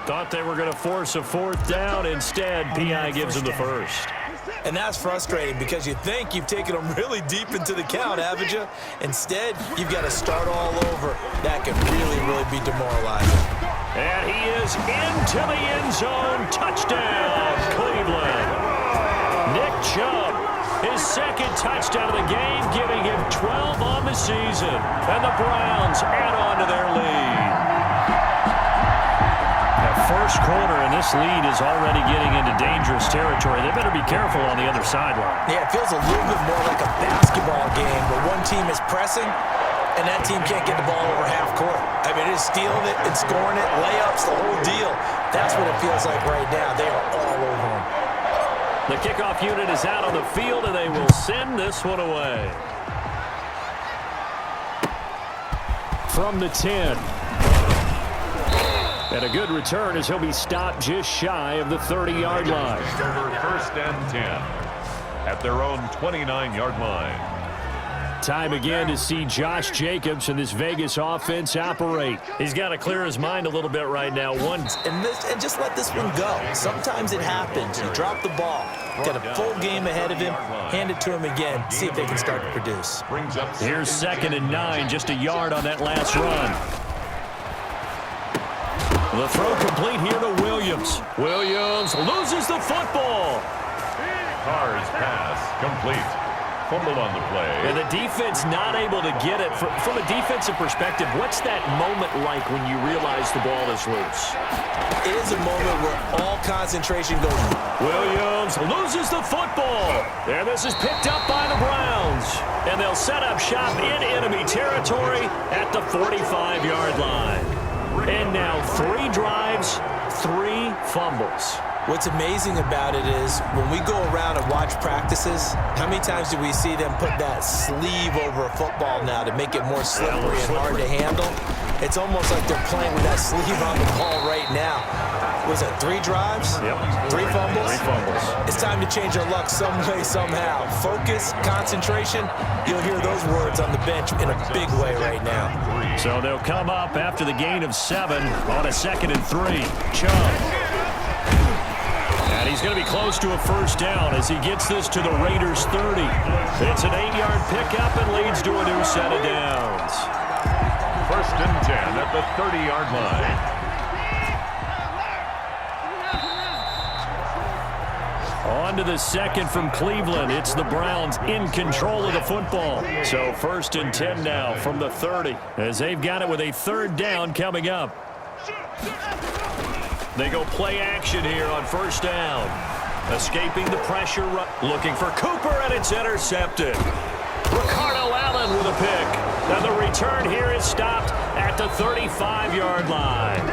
Thought they were going to force a fourth down. Instead, P.I. gives them the first. And that's frustrating because you think you've taken them really deep into the count, haven't you? Instead, you've got to start all over. That can really, really be demoralizing. And he is into the end zone. Touchdown, Cleveland. Nick Chubb, his second touchdown of the game, giving him 12 on the season. And the Browns add on to their lead. First quarter, and this lead is already getting into dangerous territory. They better be careful on the other sideline. Yeah, it feels a little bit more like a basketball game where one team is pressing and that team can't get the ball over half court. I mean, it's stealing it, it's scoring it, layups, the whole deal. That's what it feels like right now. They are all over them. The kickoff unit is out on the field, and they will send this one away. From the 10. And a good return as he'll be stopped just shy of the 30-yard line. First and 10 at their own 29-yard line. Time again to see Josh Jacobs and this Vegas offense operate. He's got to clear his mind a little bit right now. And just let this one go. Sometimes it happens. You drop the ball. Got a full game ahead of him. Hand it to him again. See if they can start to produce. Here's 2nd and 9, just a yard on that last run. The throw complete here to Williams. Williams loses the football. Carr's pass complete. Fumbled on the play. And the defense not able to get it. From a defensive perspective, what's that moment like when you realize the ball is loose? It is a moment where all concentration goes. Williams loses the football. And this is picked up by the Browns. And they'll set up shop in enemy territory at the 45-yard line. And now 3 drives, 3 fumbles. What's amazing about it is when we go around and watch practices, how many times do we see them put that sleeve over a football now to make it more slippery and hard to handle? It's almost like they're playing with that sleeve on the ball right now. Was it 3 drives? Yep. 3 fumbles? 3 fumbles. It's time to change our luck some way, somehow. Focus, concentration, you'll hear those words on the bench in a big way right now. So they'll come up after the gain of 7 on a 2nd and 3. Chubb. And he's going to be close to a first down as he gets this to the Raiders' 30. It's an 8-yard pickup and leads to a new set of downs. First and 10 at the 30-yard line. On to the second from Cleveland. It's the Browns in control of the football. So 1st and 10 now from the 30 as they've got it with a 3rd down coming up. They go play action here on 1st down. Escaping the pressure, looking for Cooper, and it's intercepted. Ricardo Allen with a pick. And the return here is stopped at the 35-yard line.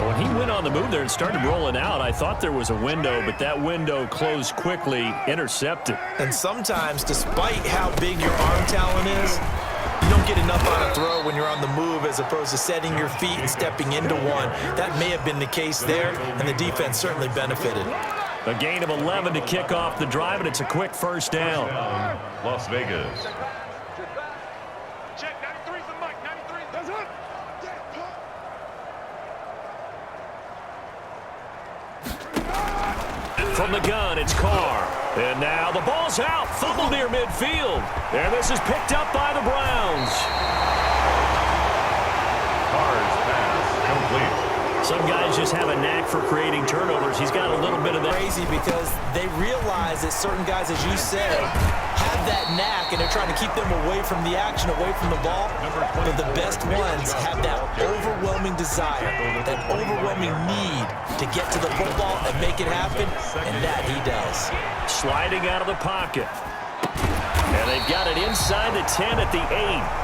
When he went on the move there and started rolling out, I thought there was a window, but that window closed quickly, intercepted. And sometimes, despite how big your arm talent is, you don't get enough on a throw when you're on the move as opposed to setting your feet and stepping into one. That may have been the case there, and the defense certainly benefited. A gain of 11 to kick off the drive, and it's a quick 1st down. Las Vegas. Check 93 for Mike. 93. That's it. From the gun, it's Carr. And now the ball's out. Fumble near midfield. And this is picked up by the Browns. Carr's pass complete. Some guys just have a knack for creating turnovers. He's got a little bit of that. Crazy because they realize that certain guys, as you said, have that knack, and they're trying to keep them away from the action, away from the ball. But the best ones have that overwhelming desire, that overwhelming need to get to the football and make it happen, and that he does. Sliding out of the pocket. And they've got it inside the 10 at the 8.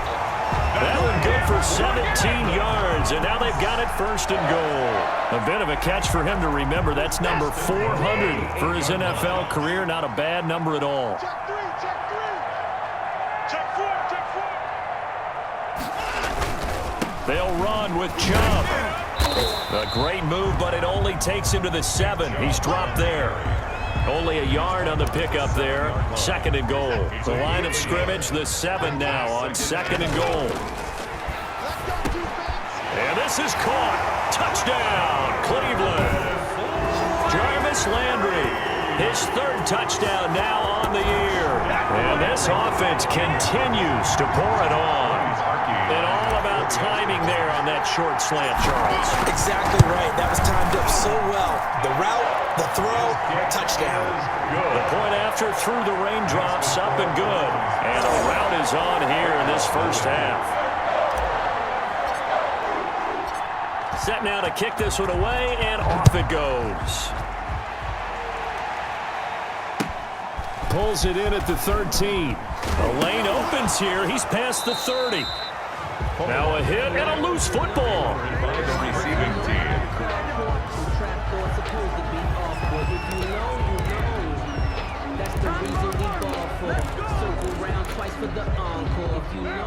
That one good for 17 yards, and now they've got it 1st and goal. A bit of a catch for him to remember. That's number 400 for his NFL career. Not a bad number at all. Check 3. Check 4. They'll run with Chubb. A great move, but it only takes him to the 7. He's dropped there. Only a yard on the pickup there. 2nd and goal. The line of scrimmage, the 7 now on 2nd and goal. And this is caught. Touchdown, Cleveland. Jarvis Landry, his third touchdown now on the year. And this offense continues to pour it on. And all about timing there on that short slant, Charles. Exactly right. That was timed up so well. The route, the throw, touchdown. The point after through the raindrops, up and good. And a route is on here in this first half. Set now to kick this one away, and off it goes. Pulls it in at the 13. The lane opens here. He's past the 30. Now a hit and a loose football. By the receiving team.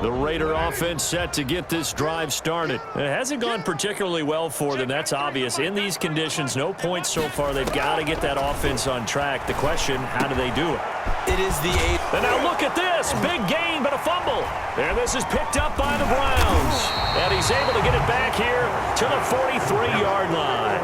The Raider offense set to get this drive started. It hasn't gone particularly well for them. That's obvious. In these conditions, no points so far. They've got to get that offense on track. The question, how do they do it? It is the 8. And now look at this. Big gain, but a fumble. And this is picked up by the Browns. And he's able to get it back here to the 43-yard line.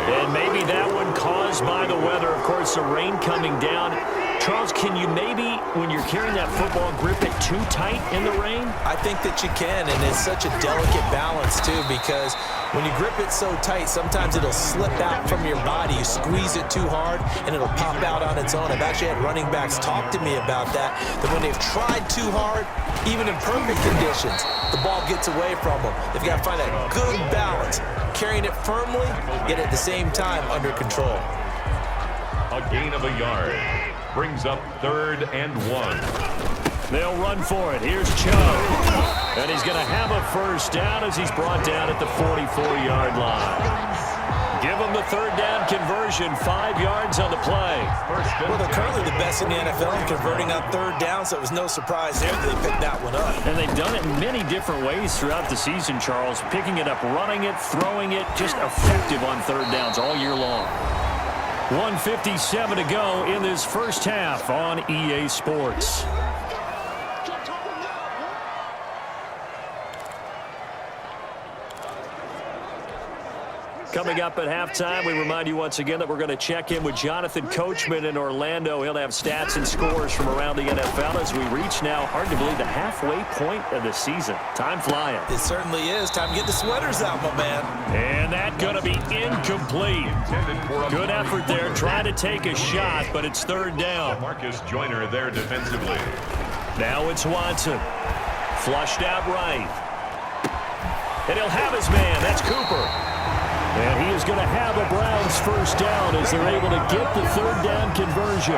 And maybe that one caused by the weather. Of course, the rain coming down. Charles, can you maybe, when you're carrying that football, grip it too tight in the rain? I think that you can, and it's such a delicate balance, too, because when you grip it so tight, sometimes it'll slip out from your body. You squeeze it too hard, and it'll pop out on its own. I've actually had running backs talk to me about that when they've tried too hard, even in perfect conditions, the ball gets away from them. They've got to find that good balance, carrying it firmly, yet at the same time under control. A gain of a yard. Brings up 3rd and 1. They'll run for it. Here's Chubb. And he's going to have a first down as he's brought down at the 44-yard line. Give him the 3rd down conversion, 5 yards on the play. Well, they're currently the best in the NFL in converting on 3rd down, so it was no surprise there that they picked that one up. And they've done it in many different ways throughout the season, Charles. Picking it up, running it, throwing it, just effective on 3rd downs all year long. 1:57 to go in this first half on EA Sports. Coming up at halftime, we remind you once again that we're going to check in with Jonathan Coachman in Orlando. He'll have stats and scores from around the NFL as we reach now, hard to believe, the halfway point of the season. Time flying. It certainly is. Time to get the sweaters out, my man. And that going to be incomplete. Good effort there, trying to take a shot, but it's 3rd down. Marcus Joyner there defensively. Now it's Watson. Flushed out right. And he'll have his man. That's Cooper. And he is going to have a Browns first down as they're able to get the 3rd down conversion.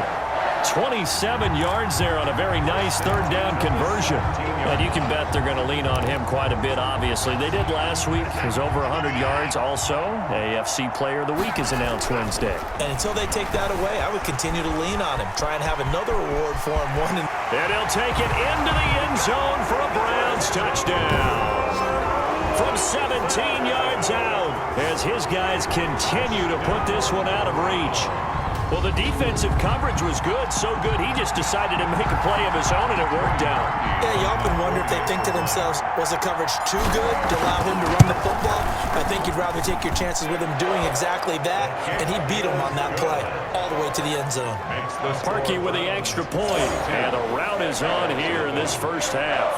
27 yards there on a very nice 3rd down conversion. And you can bet they're going to lean on him quite a bit, obviously. They did last week. It was over 100 yards also. AFC Player of the Week is announced Wednesday. And until they take that away, I would continue to lean on him. Try and have another award for him. And he'll take it into the end zone for a Browns touchdown. From 17 yards out as his guys continue to put this one out of reach. Well, the defensive coverage was good, so good he just decided to make a play of his own, and it worked out. Yeah, you often wonder if they think to themselves, was the coverage too good to allow him to run the football? I think you'd rather take your chances with him doing exactly that, and he beat him on that play all the way to the end zone. Parkey with the extra point, and a route is on here in this first half.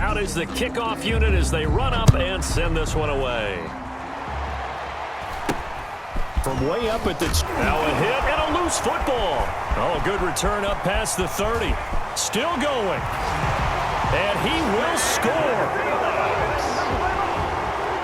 Out is the kickoff unit as they run up and send this one away. From way up at the... Now a hit and a loose football. Oh, good return up past the 30. Still going. And he will score.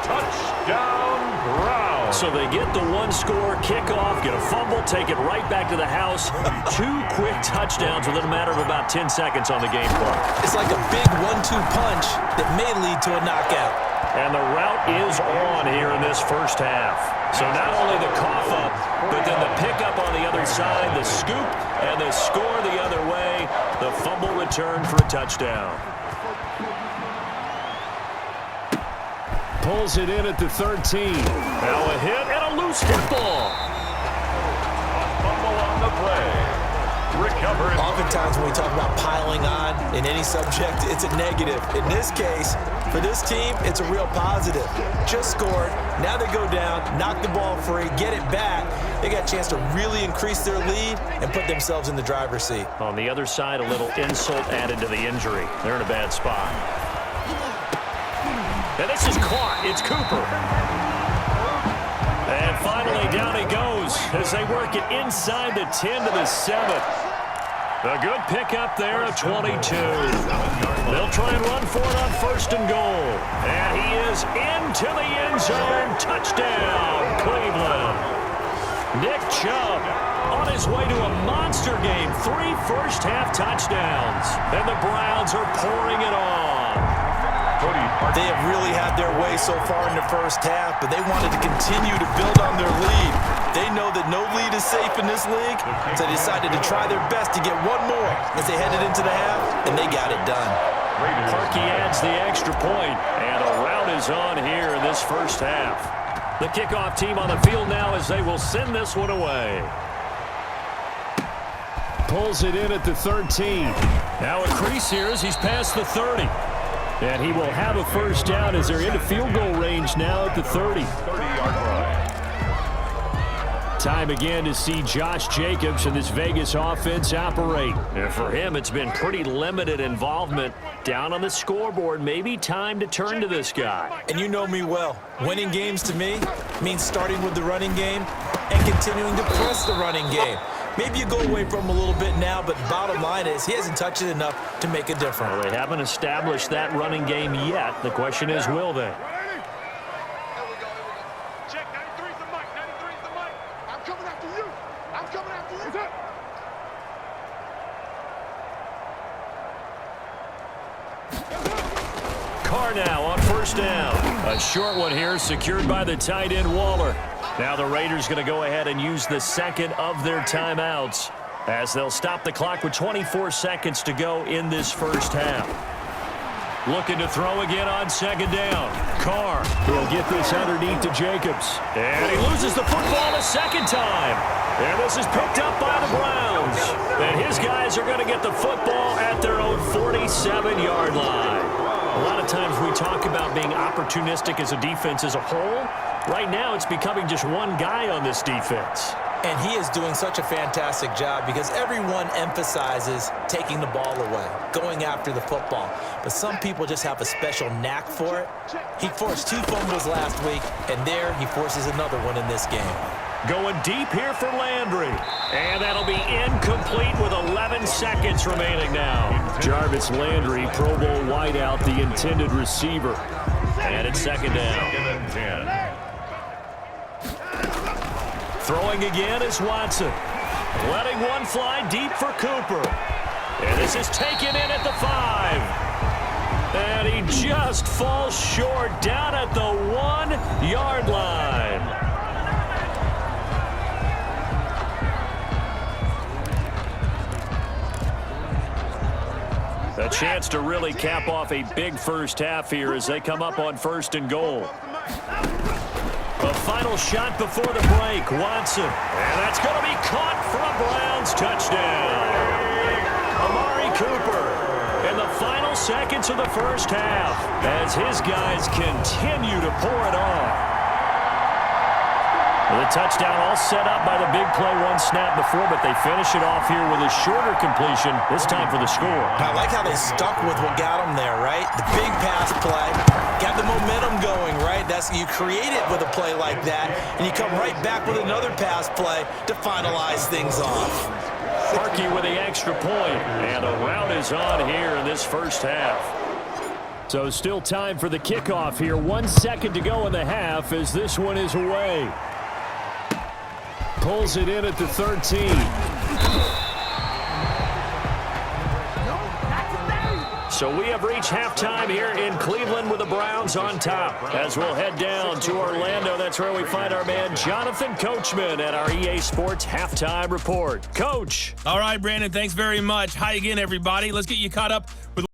Touchdown, Browns. So they get the one-score kickoff, get a fumble, take it right back to the house. 2 quick touchdowns within a matter of about 10 seconds on the game clock. It's like a big 1-2 punch that may lead to a knockout. And the route is on here in this first half. So not only the cough up, but then the pickup on the other side, the scoop, and the score the other way. The fumble return for a touchdown. Pulls it in at the 13. Now a hit and a loose football. Fumble on the play. recovering. Oftentimes when we talk about piling on in any subject, it's a negative. In this case, for this team, it's a real positive. Just scored. Now they go down, knock the ball free, get it back. They got a chance to really increase their lead and put themselves in the driver's seat. On the other side, a little insult added to the injury. They're in a bad spot. And this is caught. It's Cooper. And finally, down he goes as they work it inside the 10 to the 7. A good pickup there of 22. They'll try and run for it on 1st and goal. And he is into the end zone. Touchdown, Cleveland. Nick Chubb on his way to a monster game. 3 first-half touchdowns. And the Browns are pouring it on. They have really had their way so far in the first half, but they wanted to continue to build on their lead. They know that no lead is safe in this league, so they decided to try their best to get one more as they headed into the half, and they got it done. Parkey adds the extra point, and a rout is on here in this first half. The kickoff team on the field now as they will send this one away. Pulls it in at the 13. Now a crease here as he's past the 30. And he will have a first down as they're into field goal range now at the 30. 30-yard line. Time again to see Josh Jacobs and this Vegas offense operate. And for him, it's been pretty limited involvement down on the scoreboard. Maybe time to turn to this guy. And you know me well. Winning games to me means starting with the running game and continuing to press the running game. Maybe you go away from him a little bit now, but bottom line is he hasn't touched it enough to make a difference. Well, they haven't established that running game yet. The question is, will they? Check, 93's the mic, 93's the mic. I'm coming after you. I'm coming after you. Carr now on 1st down. A short one here secured by the tight end Waller. Now the Raiders going to go ahead and use the second of their timeouts as they'll stop the clock with 24 seconds to go in this first half. Looking to throw again on 2nd down. Carr will get this underneath to Jacobs. And he loses the football a second time. And this is picked up by the Browns. And his guys are going to get the football at their own 47-yard line. A lot of times we talk about being opportunistic as a defense as a whole. Right now, it's becoming just one guy on this defense. And he is doing such a fantastic job because everyone emphasizes taking the ball away, going after the football. But some people just have a special knack for it. He forced 2 fumbles last week, and there he forces another one in this game. Going deep here for Landry. And that'll be incomplete with 11 seconds remaining now. Jarvis Landry, Pro Bowl wideout, the intended receiver. And it's 2nd down. 2nd and 10. Throwing again is Watson. Letting one fly deep for Cooper. And this is taken in at the 5. And he just falls short down at the 1-yard line. A chance to really cap off a big first half here as they come up on 1st and goal. A final shot before the break. Watson. And that's going to be caught for a Browns touchdown. Amari Cooper in the final seconds of the first half as his guys continue to pour it on. The touchdown all set up by the big play, one snap before, but they finish it off here with a shorter completion, this time for the score. I like how they stuck with what got them there, right? The big pass play, got the momentum going, right? You create it with a play like that, and you come right back with another pass play to finalize things off. Parkey with the extra point, and a rout is on here in this first half. So still time for the kickoff here. 1 second to go in the half as this one is away. Pulls it in at the 13. So we have reached halftime here in Cleveland with the Browns on top. As we'll head down to Orlando, that's where we find our man Jonathan Coachman at our EA Sports Halftime Report. Coach. All right, Brandon, thanks very much. Hi again, everybody. Let's get you caught up with